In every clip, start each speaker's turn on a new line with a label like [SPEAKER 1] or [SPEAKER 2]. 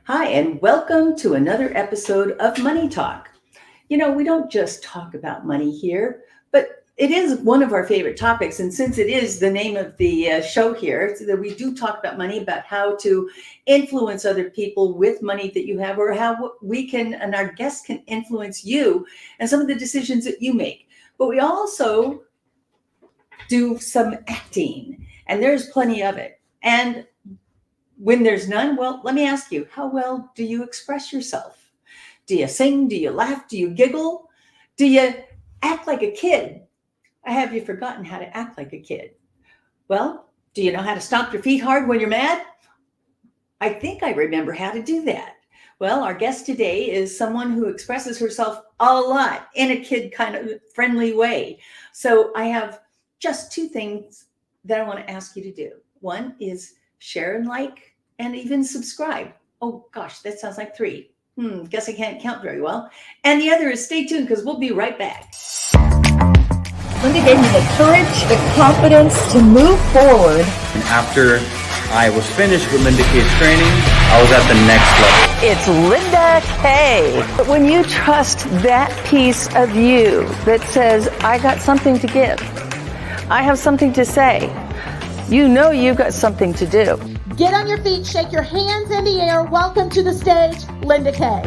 [SPEAKER 1] Hi, and welcome to another episode of Money Talk. We don't just talk about money here, but it is one of our favorite topics. And since it is the name of the show here, so that we do talk about money, about how to influence other people with money that you have, or how we can and our guests can influence you and some of the decisions that you make. But we also do some acting, and there's plenty of it. And when there's none, well, let me ask you, how well do you express yourself? Do you sing? Do you laugh? Do you giggle? Do you act like a kid? Have you forgotten how to act like a kid? Well, do you know how to stomp your feet hard when you're mad? I think I remember how to do that. Well, our guest today is someone who expresses herself a lot in a kid kind of friendly way. So I have just two things that I want to ask you to do. One is share and like, and even subscribe. Oh gosh, that sounds like three. Guess I can't count very well. And the other is stay tuned because we'll be right back.
[SPEAKER 2] Linda gave me the courage, the confidence to move forward.
[SPEAKER 3] And after I was finished with Linda K's training, I was at the next level.
[SPEAKER 2] It's Linda K. But when you trust that piece of you that says, I got something to give, I have something to say, you know you've got something to do.
[SPEAKER 4] Get on your feet, shake your hands in the air. Welcome to the stage, Linda K.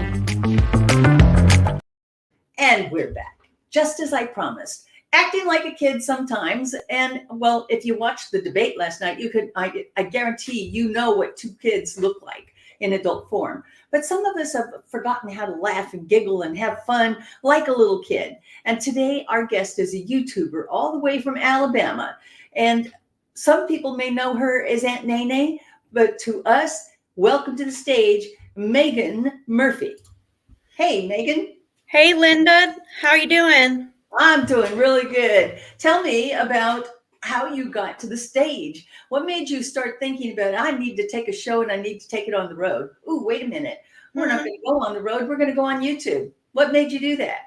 [SPEAKER 1] And we're back, just as I promised. Acting like a kid sometimes. And well, if you watched the debate last night, I guarantee you know what two kids look like in adult form. But some of us have forgotten how to laugh and giggle and have fun like a little kid. And today our guest is a YouTuber all the way from Alabama. And some people may know her as Aunt Nae Nae, but to us, welcome to the stage, Megan Murphy. Hey, Megan.
[SPEAKER 5] Hey, Linda. How are you doing?
[SPEAKER 1] I'm doing really good. Tell me about how you got to the stage. What made you start thinking about, I need to take a show and I need to take it on the road? Ooh, wait a minute. We're not going to go on the road. We're going to go on YouTube. What made you do that?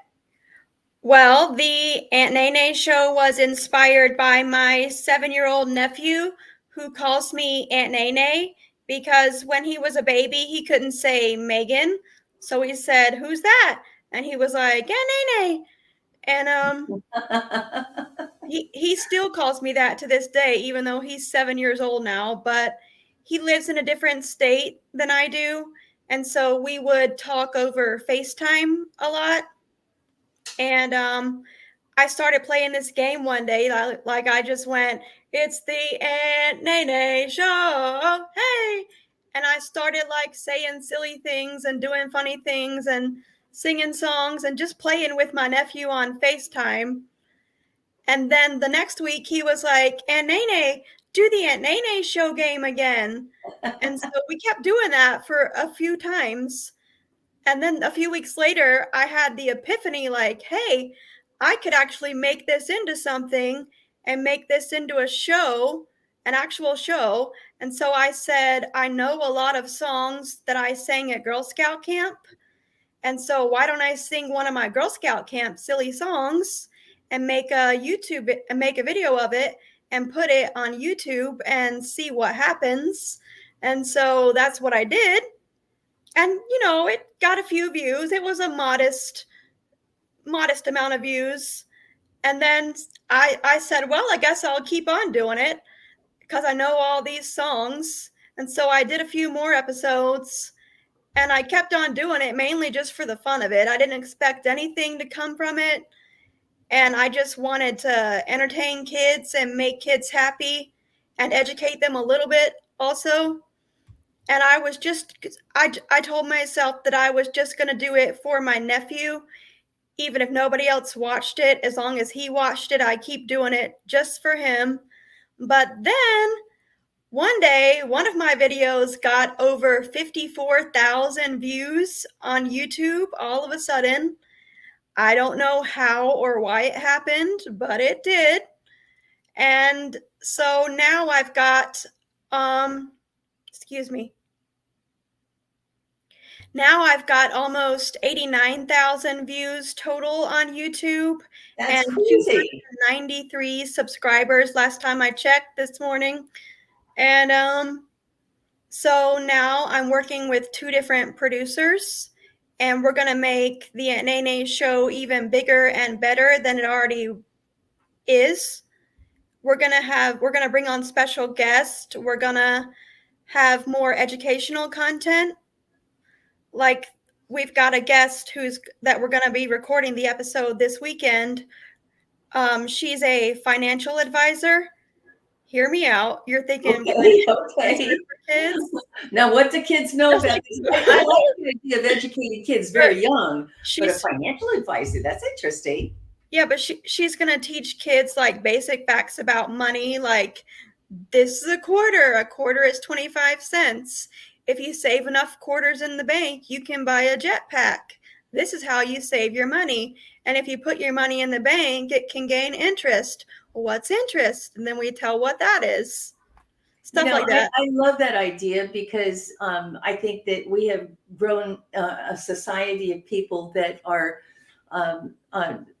[SPEAKER 5] Well, the Aunt Nae Nae show was inspired by my 7-year-old nephew who calls me Aunt Nae Nae because when he was a baby, he couldn't say Megan. So he said, who's that? And he was like, Aunt Nae Nae. And he still calls me that to this day, even though he's 7 years old now, but he lives in a different state than I do. And so we would talk over FaceTime a lot. And I started playing this game one day, like I just went, it's the Aunt Nae Nae show, hey! And I started like saying silly things and doing funny things and singing songs and just playing with my nephew on FaceTime. And then the next week he was like, Aunt Nae Nae, do the Aunt Nae Nae show game again. And so we kept doing that for a few times. And then a few weeks later, I had the epiphany like, hey, I could actually make this into something and make this into a show, an actual show. And so I said, I know a lot of songs that I sang at Girl Scout camp. And so why don't I sing one of my Girl Scout camp silly songs and make a video of it and put it on YouTube and see what happens. And so that's what I did. And, it got a few views. It was a modest amount of views. And then I said, well, I guess I'll keep on doing it because I know all these songs. And so I did a few more episodes and I kept on doing it mainly just for the fun of it. I didn't expect anything to come from it. And I just wanted to entertain kids and make kids happy and educate them a little bit also. And I told myself that I was just going to do it for my nephew, even if nobody else watched it. As long as he watched it, I keep doing it just for him. But then one day, one of my videos got over 54,000 views on YouTube all of a sudden. I don't know how or why it happened, but it did. And so now I've got, Now I've got almost 89,000 views total on YouTube.
[SPEAKER 1] That's
[SPEAKER 5] and
[SPEAKER 1] crazy.
[SPEAKER 5] 93 subscribers last time I checked this morning. And So now I'm working with 2 different producers, and we're gonna make the Nae Nae show even bigger and better than it already is. We're gonna bring on special guests. We're gonna have more educational content. Like we've got a guest that we're gonna be recording the episode this weekend. She's a financial advisor. Hear me out. You're thinking
[SPEAKER 1] Okay,
[SPEAKER 5] advisor
[SPEAKER 1] okay.
[SPEAKER 5] for kids.
[SPEAKER 1] Now, what do kids know about this? I like the idea of educating kids very young, but a
[SPEAKER 5] She's
[SPEAKER 1] financial advisor, that's interesting.
[SPEAKER 5] Yeah, but she's gonna teach kids like basic facts about money, like this is a quarter. A quarter is 25 cents. If you save enough quarters in the bank, you can buy a jetpack. This is how you save your money. And if you put your money in the bank, it can gain interest. Well, what's interest? And then we tell what that is.
[SPEAKER 1] You
[SPEAKER 5] Stuff
[SPEAKER 1] know,
[SPEAKER 5] like that.
[SPEAKER 1] I love that idea because I think that we have grown a society of people that are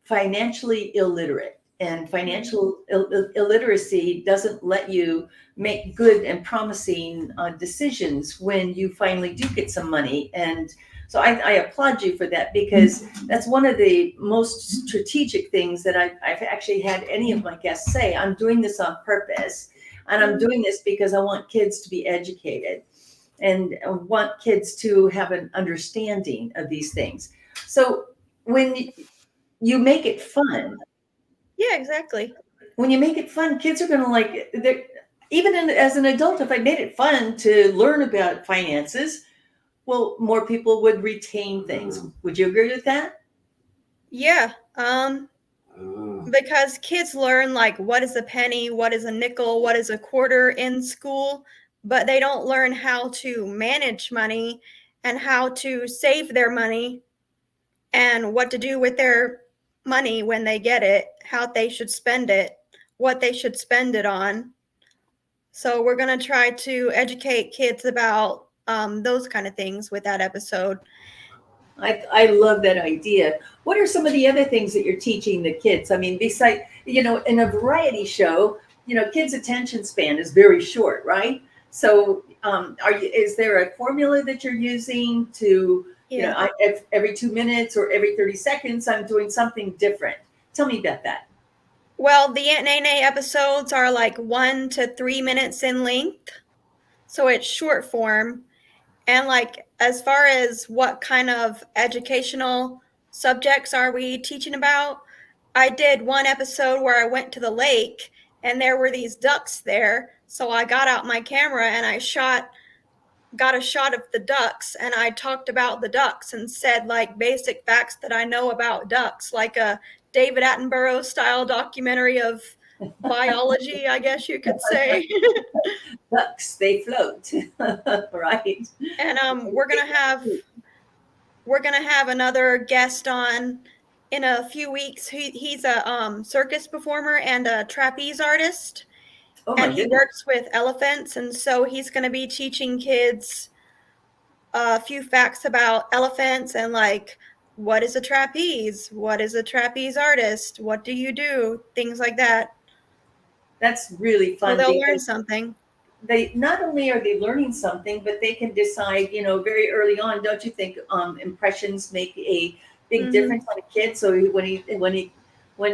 [SPEAKER 1] financially illiterate, and financial illiteracy doesn't let you make good and promising decisions when you finally do get some money. And so I applaud you for that, because that's one of the most strategic things that I've actually had any of my guests say. I'm doing this on purpose, and I'm doing this because I want kids to be educated and I want kids to have an understanding of these things. So when you make it fun,
[SPEAKER 5] Yeah, exactly.
[SPEAKER 1] when you make it fun, kids are going to like it. Even as an adult, if I made it fun to learn about finances, well, more people would retain things. Would you agree with that?
[SPEAKER 5] Yeah. Because kids learn like what is a penny, what is a nickel, what is a quarter in school, but they don't learn how to manage money and how to save their money and what to do with their money when they get it, how they should spend it, what they should spend it on. So we're going to try to educate kids about those kind of things with that episode.
[SPEAKER 1] I love that idea. What are some of the other things that you're teaching the kids? I mean, besides, in a variety show, kids' attention span is very short, right? So, is there a formula that you're using to,
[SPEAKER 5] Yeah.
[SPEAKER 1] if every 2 minutes or every 30 seconds, I'm doing something different? Tell me about that.
[SPEAKER 5] Well, the Aunt Nae Nae episodes are like 1 to 3 minutes in length. So it's short form. And like as far as what kind of educational subjects are we teaching about, I did one episode where I went to the lake and there were these ducks there. So I got out my camera and got a shot of the ducks, and I talked about the ducks and said like basic facts that I know about ducks, like a David Attenborough style documentary of biology, I guess you could say.
[SPEAKER 1] Ducks, they float, right?
[SPEAKER 5] And we're gonna have another guest on in a few weeks. He's a circus performer and a trapeze artist,
[SPEAKER 1] Oh my
[SPEAKER 5] and he
[SPEAKER 1] goodness.
[SPEAKER 5] works with elephants, and so he's gonna be teaching kids a few facts about elephants and like what is a trapeze, what is a trapeze artist, what do you do, things like that.
[SPEAKER 1] That's really
[SPEAKER 5] So
[SPEAKER 1] fun
[SPEAKER 5] they'll learn
[SPEAKER 1] because
[SPEAKER 5] something.
[SPEAKER 1] they not only are they learning something, but they can decide, very early on. Don't you think impressions make a big
[SPEAKER 5] Hmm.
[SPEAKER 1] difference on a kid? So when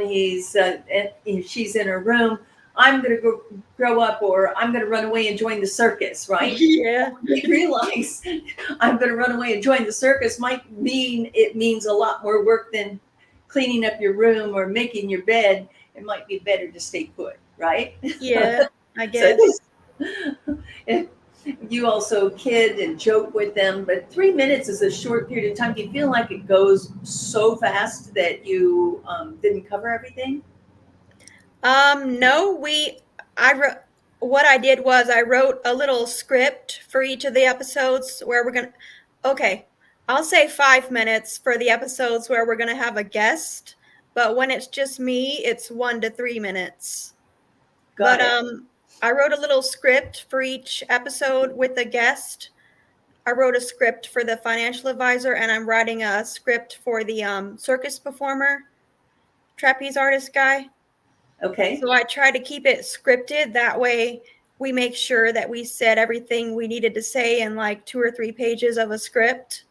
[SPEAKER 1] he's and she's in her room, I'm going to grow up, or I'm going to run away and join the circus, right?
[SPEAKER 5] Yeah.
[SPEAKER 1] They realize I'm going to run away and join the circus might mean it means a lot more work than cleaning up your room or making your bed. It might be better to stay put, right?
[SPEAKER 5] Yeah, I
[SPEAKER 1] So
[SPEAKER 5] guess.
[SPEAKER 1] you also kid and joke with them, but 3 minutes is a short period of time. Do you feel like it goes so fast that you didn't cover everything?
[SPEAKER 5] No, I wrote, what I did was I wrote a little script for each of the episodes where okay, I'll say 5 minutes for the episodes where we're gonna have a guest, but when it's just me, it's 1 to 3 minutes.
[SPEAKER 1] Got
[SPEAKER 5] But
[SPEAKER 1] it.
[SPEAKER 5] I wrote a little script for each episode with a guest. I wrote a script for the financial advisor, and I'm writing a script for the circus performer, trapeze artist guy.
[SPEAKER 1] Okay.
[SPEAKER 5] So I try to keep it scripted. That way we make sure that we said everything we needed to say in like 2 or 3 pages of a script.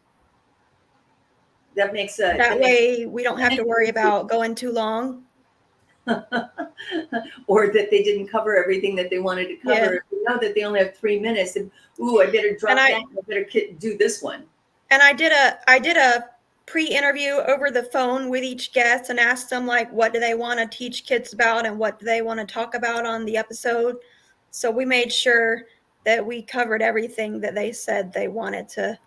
[SPEAKER 1] That makes
[SPEAKER 5] That way we don't have to worry about going too long.
[SPEAKER 1] or that they didn't cover everything that they wanted to cover.
[SPEAKER 5] Yeah.
[SPEAKER 1] If you know that they only have 3 minutes, and ooh, I better drop
[SPEAKER 5] And
[SPEAKER 1] that. I better do this one.
[SPEAKER 5] And I did a pre-interview over the phone with each guest and asked them like what do they want to teach kids about and what do they want to talk about on the episode. So we made sure that we covered everything that they said they wanted to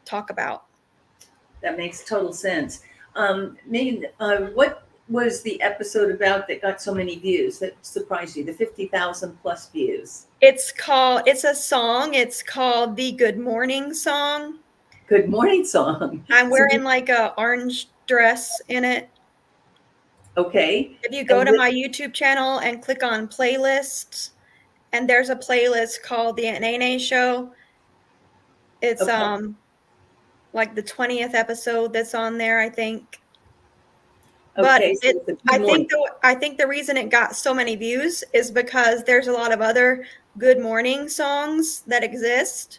[SPEAKER 5] talk about.
[SPEAKER 1] That makes total sense. Megan, what was the episode about that got so many views that surprised you? The 50,000 plus views.
[SPEAKER 5] It's a song. It's called the Good Morning Song.
[SPEAKER 1] Good morning song.
[SPEAKER 5] I'm wearing like a orange dress in it.
[SPEAKER 1] Okay.
[SPEAKER 5] If you go to my YouTube channel and click on playlists, and there's a playlist called the Nae Nae Show. It's
[SPEAKER 1] Okay.
[SPEAKER 5] like the 20th episode that's on there, I think. But
[SPEAKER 1] Okay. So
[SPEAKER 5] I think the reason it got so many views is because there's a lot of other good morning songs that exist.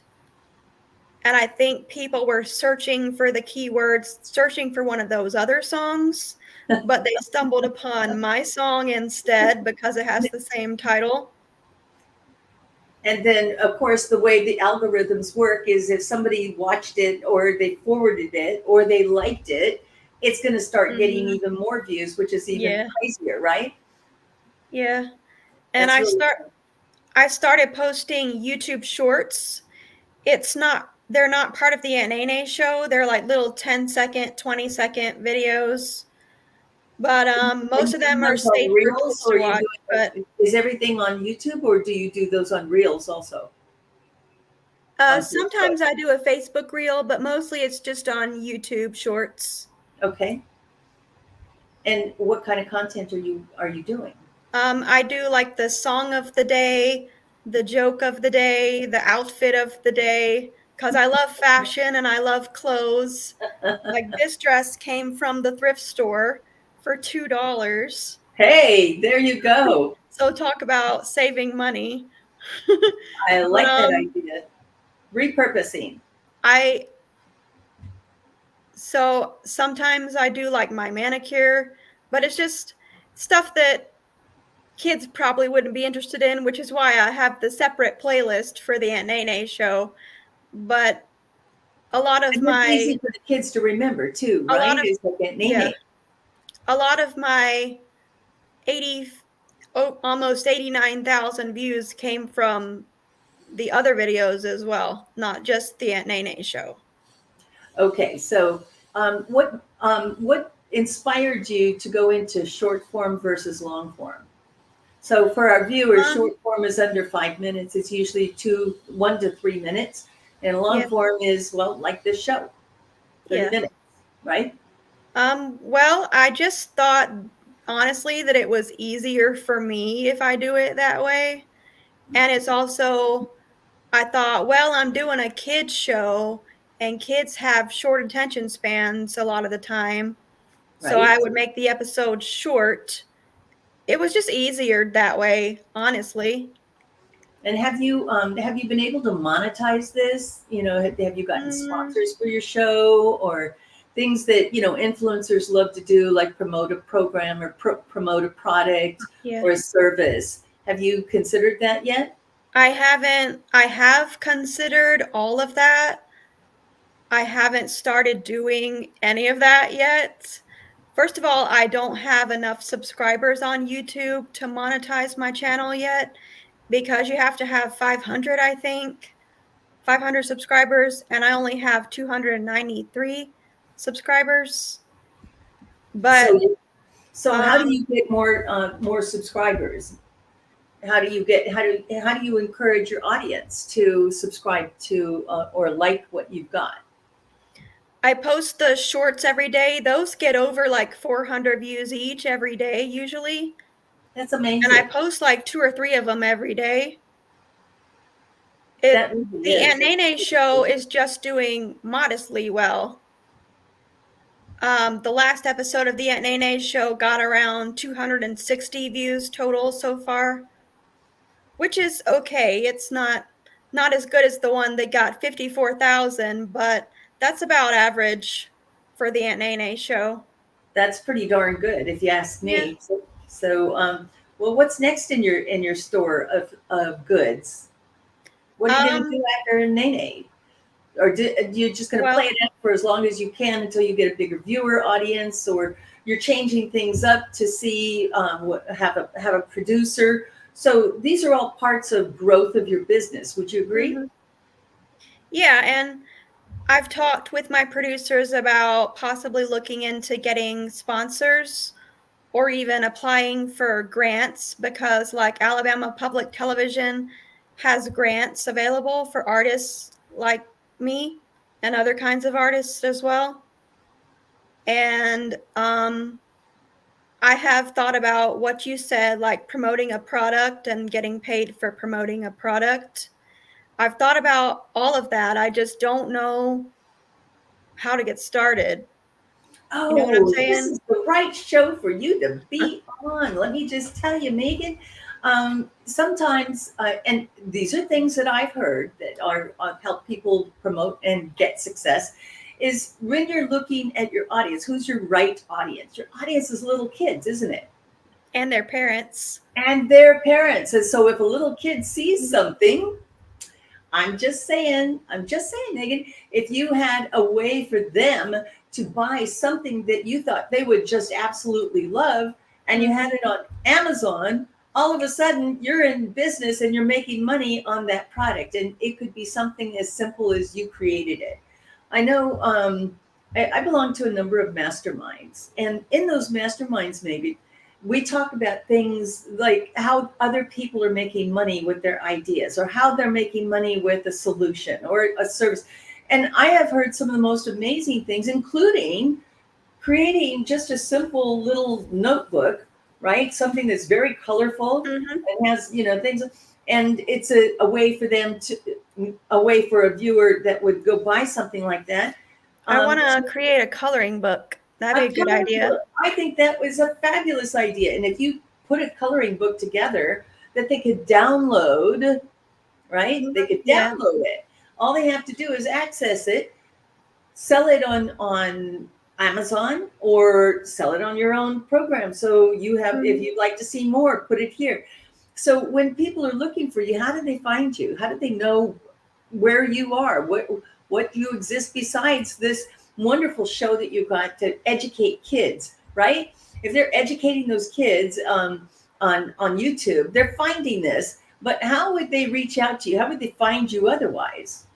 [SPEAKER 5] And I think people were searching for the keywords, searching for one of those other songs, but they stumbled upon my song instead because it has the same title.
[SPEAKER 1] And then, of course, the way the algorithms work is if somebody watched it or they forwarded it or they liked it, it's going to start getting even more views, which is even crazier, right?
[SPEAKER 5] Yeah. And
[SPEAKER 1] That's really
[SPEAKER 5] I started posting YouTube shorts. They're not part of the Nae Nae Show. They're like little 10-second, 20-second videos. But most of them are safe for
[SPEAKER 1] Reels,
[SPEAKER 5] kids
[SPEAKER 1] or
[SPEAKER 5] to
[SPEAKER 1] are you
[SPEAKER 5] watch. But
[SPEAKER 1] doing, is everything on YouTube, or do you do those on Reels also? On
[SPEAKER 5] sometimes
[SPEAKER 1] Facebook?
[SPEAKER 5] I do a Facebook reel, but mostly it's just on YouTube shorts.
[SPEAKER 1] Okay. And what kind of content are you doing?
[SPEAKER 5] I do like the song of the day, the joke of the day, the outfit of the day, because I love fashion and I love clothes. Like this dress came from the thrift store for $2.
[SPEAKER 1] Hey, there you go.
[SPEAKER 5] So talk about saving money.
[SPEAKER 1] I
[SPEAKER 5] But
[SPEAKER 1] like that idea. Repurposing.
[SPEAKER 5] I so sometimes I do like my manicure, but it's just stuff that kids probably wouldn't be interested in, which is why I have the separate playlist for the Nae Nae Show. But a lot of
[SPEAKER 1] And it's
[SPEAKER 5] my
[SPEAKER 1] easy for the kids to remember too,
[SPEAKER 5] a lot
[SPEAKER 1] right?
[SPEAKER 5] of
[SPEAKER 1] It's like at
[SPEAKER 5] yeah,
[SPEAKER 1] Nene.
[SPEAKER 5] a lot of my 80 almost 89,000 views came from the other videos as well, not just the Nae Nae Show.
[SPEAKER 1] Okay, so what inspired you to go into short form versus long form? So for our viewers,
[SPEAKER 5] Um,
[SPEAKER 1] short form is under 5 minutes. It's usually 1 to 3 minutes, and long
[SPEAKER 5] yeah,
[SPEAKER 1] form is, well, like this show, 30
[SPEAKER 5] yeah.
[SPEAKER 1] minutes, right?
[SPEAKER 5] Well, I just thought honestly that it was easier for me if I do it that way. And it's also, I thought, well, I'm doing a kids show and kids have short attention spans a lot of the time. So I
[SPEAKER 1] Right.
[SPEAKER 5] would make the episode short. It was just easier that way, honestly.
[SPEAKER 1] And have you been able to monetize this? You know, have you gotten
[SPEAKER 5] Mm,
[SPEAKER 1] sponsors for your show, or things that influencers love to do, like promote a program or promote a product
[SPEAKER 5] yeah.
[SPEAKER 1] or a service? Have you considered that yet?
[SPEAKER 5] I have considered all of that. I haven't started doing any of that yet. First of all, I don't have enough subscribers on YouTube to monetize my channel yet because you have to have 500, I think, 500 subscribers, and I only have 293 subscribers.
[SPEAKER 1] So,
[SPEAKER 5] But
[SPEAKER 1] so how do
[SPEAKER 5] um,
[SPEAKER 1] you get more subscribers? How do you encourage your audience to subscribe to or like what you've got?
[SPEAKER 5] I post the shorts every day. Those get over like 400 views each every day, usually.
[SPEAKER 1] That's
[SPEAKER 5] And I
[SPEAKER 1] amazing.
[SPEAKER 5] post like 2 or 3 of them every day. It
[SPEAKER 1] That really
[SPEAKER 5] The
[SPEAKER 1] is.
[SPEAKER 5] Nae Nae Show is just doing modestly well. The last episode of the Nae Nae Show got around 260 views total so far. which is okay. It's not as good as the one that got 54,000, but that's about average for the Aunt Nae Nae show.
[SPEAKER 1] That's pretty darn good, if you ask
[SPEAKER 5] Yeah.
[SPEAKER 1] me. Well, what's next in your store of goods? What are you going to
[SPEAKER 5] Um,
[SPEAKER 1] do after Nene? Or you're just going to play
[SPEAKER 5] well,
[SPEAKER 1] it out for as long as you can until you get a bigger viewer audience, or you're changing things up to see have a producer. So these are all parts of growth of your business. Would you agree?
[SPEAKER 5] mhm. Yeah, and I've talked with my producers about possibly looking into getting sponsors or even applying for grants because, like, Alabama Public Television has grants available for artists like me and other kinds of artists as well. And I have thought about what you said, like promoting a product and getting paid for promoting a product. I've thought about all of that. I just don't know how to get started. You know what I'm
[SPEAKER 1] Oh, this
[SPEAKER 5] saying?
[SPEAKER 1] is the right show for you to be on. Let me just tell you, Megan. Sometimes, and these are things that I've heard that are help people promote and get success. Is when you're looking at your audience, who's your right audience? Your audience is little kids, isn't it?
[SPEAKER 5] And their parents.
[SPEAKER 1] And their parents. And so, if a little kid sees something, I'm just saying, Megan, if you had a way for them to buy something that you thought they would just absolutely love and you had it on Amazon, all of a sudden you're in business and you're making money on that product. And it could be something as simple as you created it. I know I belong to a number of masterminds, and in those masterminds, maybe we talk about things like how other people are making money with their ideas or how they're making money with a solution or a service. And I have heard some of the most amazing things, including creating just a simple little notebook, right? Something that's very colorful
[SPEAKER 5] Mhm.
[SPEAKER 1] and has, things. And it's a way for them to, a way for a viewer that would go buy something like that.
[SPEAKER 5] I want
[SPEAKER 1] To
[SPEAKER 5] to create a coloring book. That'd
[SPEAKER 1] a
[SPEAKER 5] be a good
[SPEAKER 1] coloring
[SPEAKER 5] idea.
[SPEAKER 1] book. I think that was a fabulous idea. And if you put a coloring book together that they could download, right? They could
[SPEAKER 5] Yeah.
[SPEAKER 1] download it. All they have to do is access it, sell it on Amazon or sell it on your own program. So you have, if
[SPEAKER 5] Mhm.
[SPEAKER 1] you'd like to see more, put it here. So when people are looking for you, how do they find you? How do they know where you are? What you exist besides this wonderful show that you got to educate kids, right? If they're educating those kids on YouTube, they're finding this. But how would they reach out to you? How would they find you otherwise?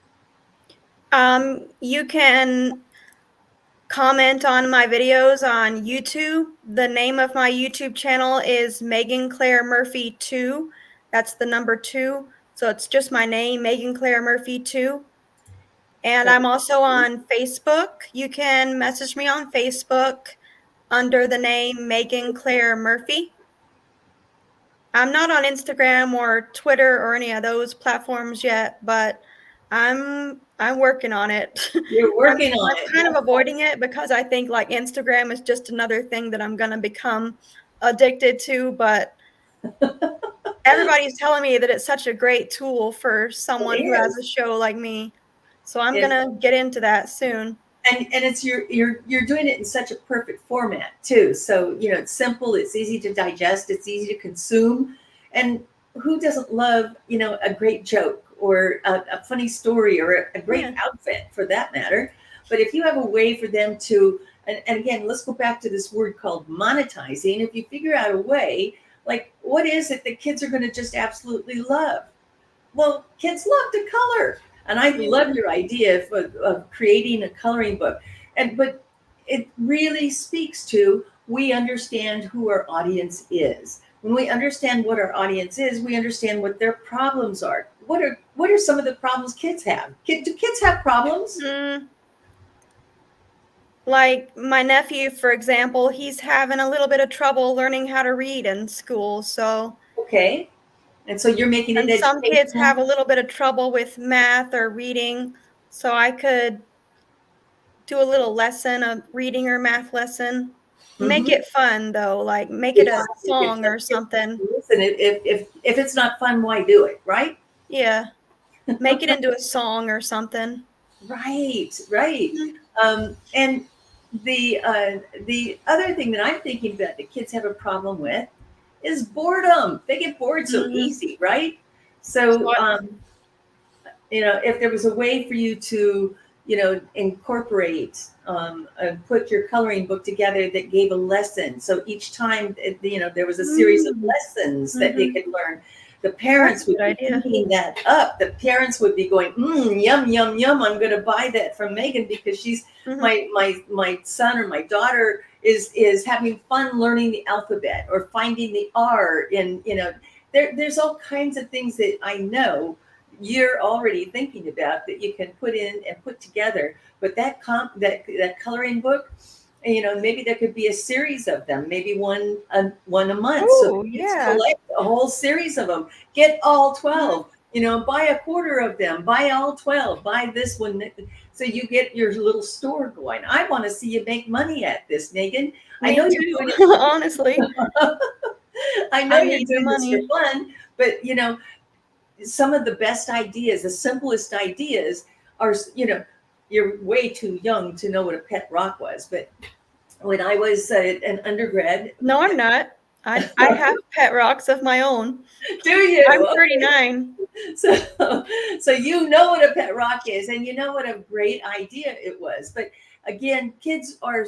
[SPEAKER 5] You can comment on my videos on YouTube. The name of my YouTube channel is Megan Claire Murphy 2. That's the number 2. So it's just my name, Megan Claire Murphy 2. And I'm also on Facebook. You can message me on Facebook under the name Megan Claire Murphy. I'm not on Instagram or Twitter or any of those platforms yet, but I'm working on it.
[SPEAKER 1] You're
[SPEAKER 5] I'm
[SPEAKER 1] working on
[SPEAKER 5] I'm
[SPEAKER 1] it.
[SPEAKER 5] kind of avoiding it because I think like Instagram is just another thing that I'm gonna become addicted to, but everybody's telling me that it's such a great tool for
[SPEAKER 1] It
[SPEAKER 5] someone who has a
[SPEAKER 1] is.
[SPEAKER 5] show like me. So I'm
[SPEAKER 1] It,
[SPEAKER 5] gonna get into that soon.
[SPEAKER 1] and it's you're doing it in such a perfect format too. So it's simple, it's easy to digest, it's easy to consume, and who doesn't love a great joke or a funny story or a great
[SPEAKER 5] Yeah.
[SPEAKER 1] outfit for that matter? But if you have a way for them to, and again, let's go back to this word called monetizing. If you figure out a way, like what is it that kids are going to just absolutely love? Well, kids love to color, and I love your idea of creating a coloring book. But it really speaks to we understand who our audience is. When we understand what our audience is, we understand what their problems are. What are some of the problems kids have? Do kids have problems?
[SPEAKER 5] Mm, like my nephew, for example, he's having a little bit of trouble learning how to read in school. So,
[SPEAKER 1] Okay, and so you're making it
[SPEAKER 5] and some kids
[SPEAKER 1] educational.
[SPEAKER 5] have a little bit of trouble with math or reading. So I could do a little lesson, a reading or math lesson. Make
[SPEAKER 1] Mhm.
[SPEAKER 5] it fun though, like make it
[SPEAKER 1] Yeah,
[SPEAKER 5] a
[SPEAKER 1] you can
[SPEAKER 5] song
[SPEAKER 1] tell
[SPEAKER 5] or
[SPEAKER 1] kids,
[SPEAKER 5] something.
[SPEAKER 1] listen, if it's not fun, why do it, right?
[SPEAKER 5] Yeah, make it into a song or something.
[SPEAKER 1] Right, right.
[SPEAKER 5] Mhm.
[SPEAKER 1] And the other thing that I'm thinking that the kids have a problem with is boredom. They get bored so
[SPEAKER 5] Mhm.
[SPEAKER 1] easy, right?
[SPEAKER 5] So
[SPEAKER 1] So if there was a way for you to, incorporate put your coloring book together that gave a lesson. So each time, there was a series of
[SPEAKER 5] Mm.
[SPEAKER 1] lessons that they
[SPEAKER 5] Mhm.
[SPEAKER 1] could learn. The
[SPEAKER 5] That's
[SPEAKER 1] parents
[SPEAKER 5] a
[SPEAKER 1] would
[SPEAKER 5] good
[SPEAKER 1] be
[SPEAKER 5] idea.
[SPEAKER 1] eating that up. The parents would be going, yum, yum, yum. I'm going to buy that from Megan because she's
[SPEAKER 5] Mhm.
[SPEAKER 1] my son or my daughter is having fun learning the alphabet or finding the R in, there's all kinds of things that I know you're already thinking about that you can put in and put together. But that coloring book, maybe there could be a series of them, maybe one a month, so the
[SPEAKER 5] Oh,
[SPEAKER 1] kids
[SPEAKER 5] yeah.
[SPEAKER 1] collect a whole series of them. Get all
[SPEAKER 5] Mhm.
[SPEAKER 1] 12. Buy a quarter of them. Buy all 12. Buy this one. So you get your little store going. I want to see you make money at this, Megan. I
[SPEAKER 5] Me
[SPEAKER 1] know you're
[SPEAKER 5] too,
[SPEAKER 1] doing
[SPEAKER 5] honestly.
[SPEAKER 1] it. I know
[SPEAKER 5] I
[SPEAKER 1] you're
[SPEAKER 5] need the
[SPEAKER 1] doing this for
[SPEAKER 5] money.
[SPEAKER 1] fun, but some of the best ideas, the simplest ideas are, you're way too young to know what a pet rock was. But when I was an undergrad,
[SPEAKER 5] No, I'm not. I have pet rocks of my own.
[SPEAKER 1] do
[SPEAKER 5] I'm
[SPEAKER 1] you? Okay.
[SPEAKER 5] 39.
[SPEAKER 1] So, so you know what a pet rock is, and you know what a great idea it was. But again, kids are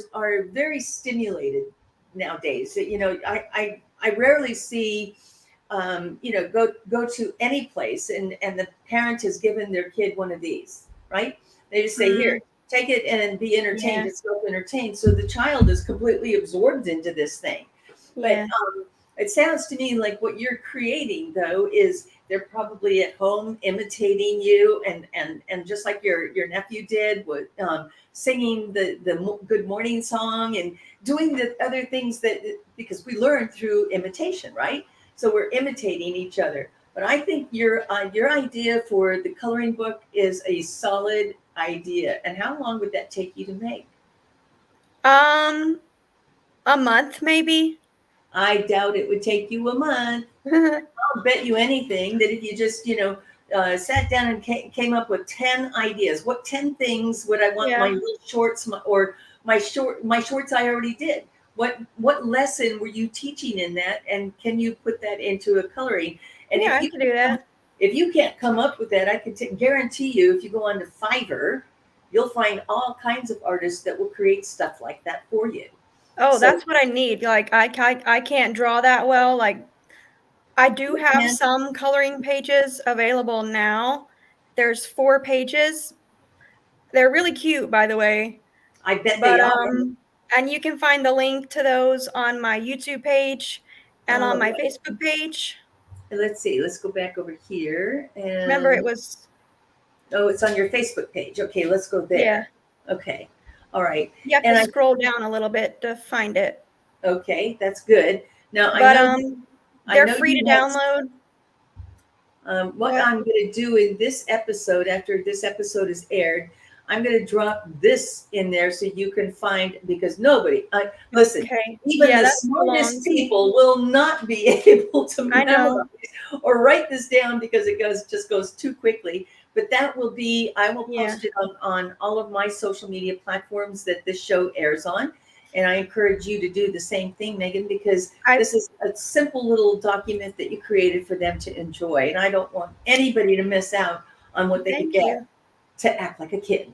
[SPEAKER 1] very stimulated nowadays. I rarely see go to any place and the parent has given their kid one of these, right? They just say, here,
[SPEAKER 5] Mm,
[SPEAKER 1] take it and be entertained,
[SPEAKER 5] yeah,
[SPEAKER 1] and self-entertained. So the child is completely absorbed into this thing. But
[SPEAKER 5] yeah,
[SPEAKER 1] it sounds to me like what you're creating though is they're probably at home imitating you and just like your nephew did with singing the good morning song and doing the other things that because we learn through imitation, right? So we're imitating each other. But I think your idea for the coloring book is a solid idea. And how long would that take you to make?
[SPEAKER 5] um, a month maybe?
[SPEAKER 1] I doubt it would take you a month. I'll bet you anything that if you just sat down and came up with 10 ideas, what 10 things would I want my
[SPEAKER 5] Yeah,
[SPEAKER 1] little shorts or my shorts I already did. What lesson were you teaching in that, and can you put that into a coloring? And
[SPEAKER 5] yeah, I could do that.
[SPEAKER 1] if you can't come up with that, I can guarantee you, if you go on to Fiverr, you'll find all kinds of artists that will create stuff like that for you.
[SPEAKER 5] Oh,
[SPEAKER 1] So
[SPEAKER 5] that's what I need, like, I can't draw that well, like, I do
[SPEAKER 1] you
[SPEAKER 5] have
[SPEAKER 1] can,
[SPEAKER 5] some coloring pages available now. There's 4 pages. They're really cute, by the way,
[SPEAKER 1] I bet they
[SPEAKER 5] but,
[SPEAKER 1] are.
[SPEAKER 5] and you can find the link to those on my YouTube page and on my
[SPEAKER 1] Oh,
[SPEAKER 5] Facebook page.
[SPEAKER 1] let's see. Let's go back over here.
[SPEAKER 5] Remember it
[SPEAKER 1] And
[SPEAKER 5] was
[SPEAKER 1] oh, it's on your Facebook page. Okay, let's go
[SPEAKER 5] yeah,
[SPEAKER 1] there. Okay. All right.
[SPEAKER 5] you have to
[SPEAKER 1] And
[SPEAKER 5] scroll down a little bit to find it,
[SPEAKER 1] okay, that's good. Now
[SPEAKER 5] but,
[SPEAKER 1] I
[SPEAKER 5] they're
[SPEAKER 1] know
[SPEAKER 5] free to
[SPEAKER 1] you have
[SPEAKER 5] download.
[SPEAKER 1] what
[SPEAKER 5] What?
[SPEAKER 1] I'm going to do in this episode, after this episode is aired, I'm going to drop this in there so you can find, because listen,
[SPEAKER 5] Okay.
[SPEAKER 1] even
[SPEAKER 5] Yeah,
[SPEAKER 1] the
[SPEAKER 5] that's too long,
[SPEAKER 1] smartest
[SPEAKER 5] see?
[SPEAKER 1] people will not be able to
[SPEAKER 5] I
[SPEAKER 1] memorize
[SPEAKER 5] know.
[SPEAKER 1] or write this down because it just goes too quickly. But I will
[SPEAKER 5] Yeah.
[SPEAKER 1] post it on all of my social media platforms that this show airs on. And I encourage you to do the same thing, Megan, because
[SPEAKER 5] I
[SPEAKER 1] this is a simple little document that you created for them to enjoy. And I don't want anybody to miss out on what they could
[SPEAKER 5] thank
[SPEAKER 1] get
[SPEAKER 5] you.
[SPEAKER 1] to act like a kid.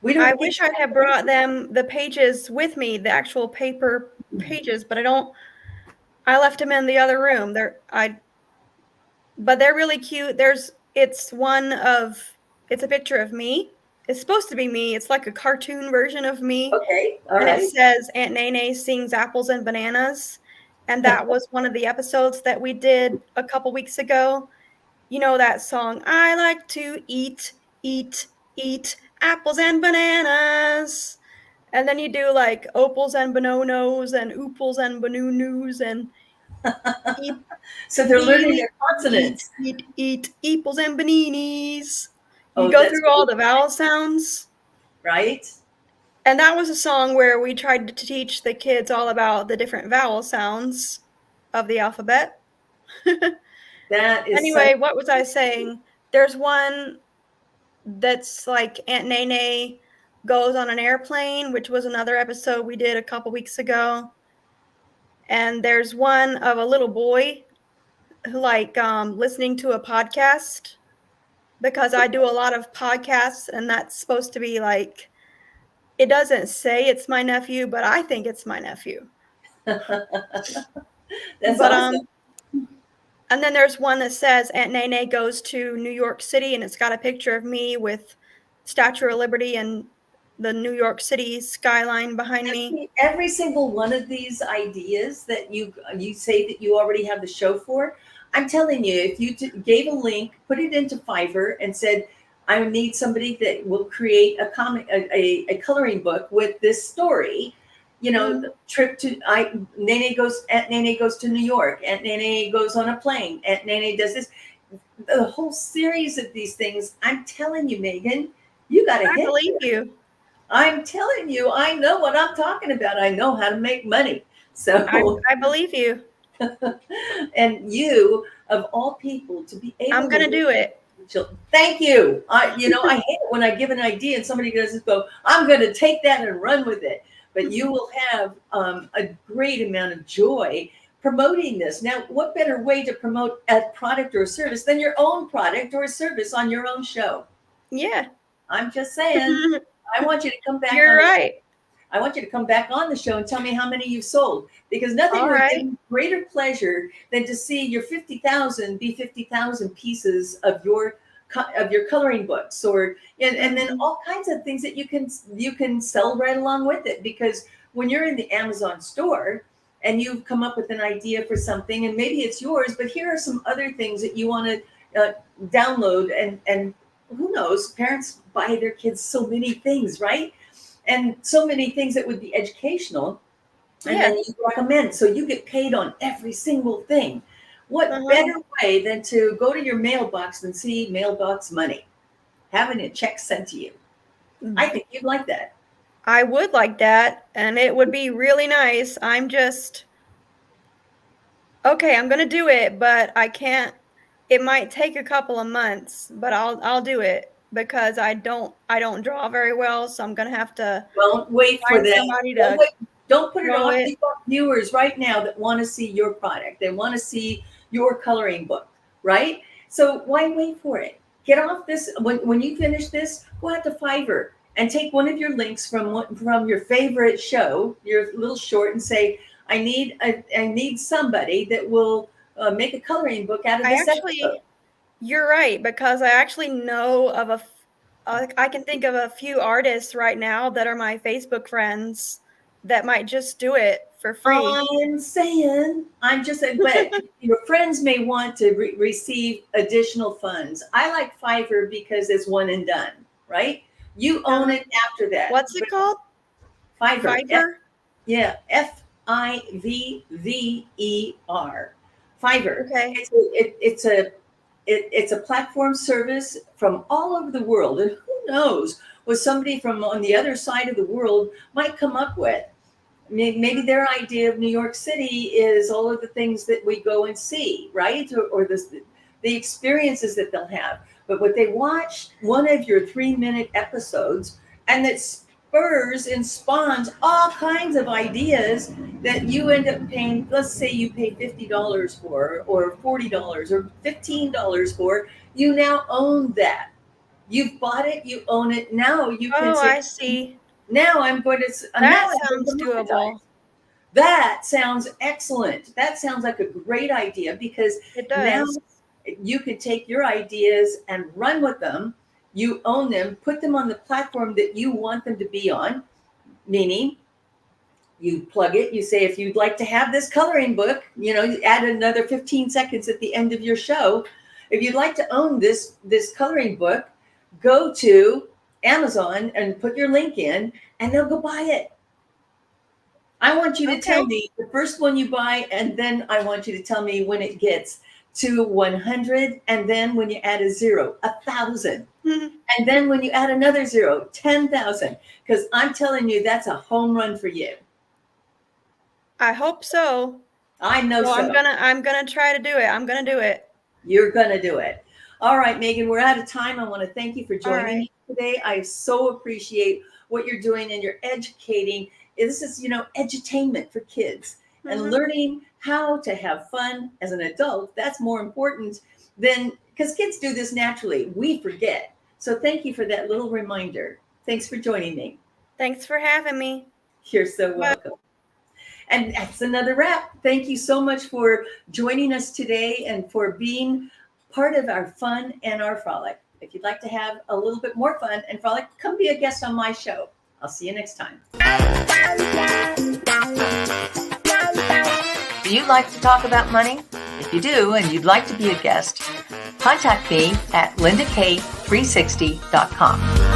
[SPEAKER 1] We
[SPEAKER 5] I
[SPEAKER 1] don't get
[SPEAKER 5] wish
[SPEAKER 1] to
[SPEAKER 5] I'd
[SPEAKER 1] act
[SPEAKER 5] have
[SPEAKER 1] like
[SPEAKER 5] brought them the pages with me, the actual paper pages, but I left them in the other room. But they're really cute. It's a picture of me. It's supposed to be me. It's like a cartoon version of me.
[SPEAKER 1] okay. All
[SPEAKER 5] And it
[SPEAKER 1] right.
[SPEAKER 5] says Aunt Nae sings apples and bananas. And that was one of the episodes that we did a couple weeks ago. You know that song, I like to eat, eat apples and bananas. And then you do like opals and bononos and ooples and bonunus and eat,
[SPEAKER 1] So they're learning
[SPEAKER 5] eat,
[SPEAKER 1] their consonants.
[SPEAKER 5] eat, eeples and baninis. You
[SPEAKER 1] Oh,
[SPEAKER 5] go
[SPEAKER 1] that's
[SPEAKER 5] through all
[SPEAKER 1] really
[SPEAKER 5] the vowel sounds.
[SPEAKER 1] right.
[SPEAKER 5] And that was a song where we tried to teach the kids all about the different vowel sounds of the alphabet.
[SPEAKER 1] That is such.
[SPEAKER 5] Anyway, what was I saying? There's one that's like Aunt Nae Nae goes on an airplane, which was another episode we did a couple weeks ago. And there's one of a little boy who listening to a podcast, because I do a lot of podcasts, and that's supposed to be like, it doesn't say it's my nephew, but I think it's my nephew.
[SPEAKER 1] That's
[SPEAKER 5] But
[SPEAKER 1] awesome.
[SPEAKER 5] and then there's one that says Aunt Nae Nae goes to New York City, and it's got a picture of me with Statue of Liberty and the New York City skyline behind me.
[SPEAKER 1] Every single one of these ideas that you say that you already have the show for, I'm telling you, if you gave a link, put it into Fiverr, and said, "I need somebody that will create a comic, a coloring book with this story." You know, the trip to Aunt Nae Nae goes to New York. Aunt Nae Nae goes on a plane. Aunt Nae Nae does this. The whole series of these things. I'm telling you, Megan, you got to
[SPEAKER 5] I
[SPEAKER 1] hit.
[SPEAKER 5] believe you.
[SPEAKER 1] I'm telling you, I know what I'm talking about. I know how to make money. So,
[SPEAKER 5] I believe you.
[SPEAKER 1] and you, of all people, to be able
[SPEAKER 5] I'm going to do it.
[SPEAKER 1] Thank you. I hate it when I give an idea and somebody does just go, I'm going to take that and run with it. But you will have a great amount of joy promoting this. Now, what better way to promote a product or a service than your own product or service on your own show?
[SPEAKER 5] Yeah.
[SPEAKER 1] I'm just saying. I want you to come back.
[SPEAKER 5] You're right.
[SPEAKER 1] I want you to come back on the show and tell me how many you've sold, because nothing would give me greater pleasure than to see your 50,000 be 50,000 pieces of your coloring books, or and then all kinds of things that you can sell right along with it. Because when you're in the Amazon store and you've come up with an idea for something, and maybe it's yours, but here are some other things that you want to download, and who knows, parents buy their kids so many things, right? And so many things that would be educational, and then you recommend, so you get paid on every single thing. What better way than to go to your mailbox and see mailbox money, having a check sent to you? I think you'd like that.
[SPEAKER 5] I would like that, and it would be really nice. I'm just okay. I'm gonna do it, but I can't. It might take a couple of months, but I'll do it, because I don't draw very well, so I'm gonna have to.
[SPEAKER 1] Don't wait for that.
[SPEAKER 5] Somebody to
[SPEAKER 1] don't put it off.
[SPEAKER 5] it.
[SPEAKER 1] You've got viewers right now that want to see your product. They want to see your coloring book, right? So why wait for it? Get off this. When you finish this, go out to Fiverr and take one of your links from your favorite show, your little short, and say, I need somebody that will make a coloring book out of this episode.
[SPEAKER 5] You're right, because I actually know of I can think of a few artists right now that are my Facebook friends that might just do it for free.
[SPEAKER 1] I'm just saying, but your friends may want to receive additional funds. I like Fiverr because it's one and done, right? You own it after that.
[SPEAKER 5] What's it called?
[SPEAKER 1] Fiverr.
[SPEAKER 5] Fiverr?
[SPEAKER 1] Yeah, Fivver. Fiverr.
[SPEAKER 5] Okay.
[SPEAKER 1] It's a platform service from all over the world, and who knows what somebody from on the other side of the world might come up with. Maybe their idea of New York City is all of the things that we go and see, right? Or the experiences that they'll have. But what they watch one of your 3-minute episodes, and that spurs and spawns all kinds of ideas that you end up paying. Let's say you pay $50 for, or $40 or $15 for. You now own that. You've bought it. You own it. Now you can.
[SPEAKER 5] Oh, I see.
[SPEAKER 1] Now I'm going to.
[SPEAKER 5] That sounds doable.
[SPEAKER 1] That sounds excellent. That sounds like a great idea, because
[SPEAKER 5] it does.
[SPEAKER 1] Now you can take your ideas and run with them. You own them, put them on the platform that you want them to be on, meaning you plug it. You say, if you'd like to have this coloring book, you add another 15 seconds at the end of your show. If you'd like to own this coloring book, go to Amazon and put your link in, and they'll go buy it. I want you to tell me the first one you buy, and then I want you to tell me when it gets to 100. And then when you add a zero, 1,000.
[SPEAKER 5] Mhm.
[SPEAKER 1] And then when you add another zero, 10,000. Because I'm telling you, that's a home run for you.
[SPEAKER 5] I hope so.
[SPEAKER 1] I know
[SPEAKER 5] Well,
[SPEAKER 1] so.
[SPEAKER 5] I'm gonna try to do it. I'm gonna do it.
[SPEAKER 1] You're going to do it. All right, Megan, we're out of time. I want to thank you for joining
[SPEAKER 5] right.
[SPEAKER 1] me today. I so appreciate what you're doing and you're educating. This is, edutainment for kids and
[SPEAKER 5] Mhm.
[SPEAKER 1] learning how to have fun as an adult. That's more important than, because kids do this naturally. We forget. So thank you for that little reminder. Thanks for joining me.
[SPEAKER 5] Thanks for having me.
[SPEAKER 1] You're so welcome. And that's another wrap. Thank you so much for joining us today and for being part of our fun and our frolic. If you'd like to have a little bit more fun and frolic, come be a guest on my show. I'll see you next time.
[SPEAKER 2] Do you like to talk about money? If you do and you'd like to be a guest, contact me at lindak360.com.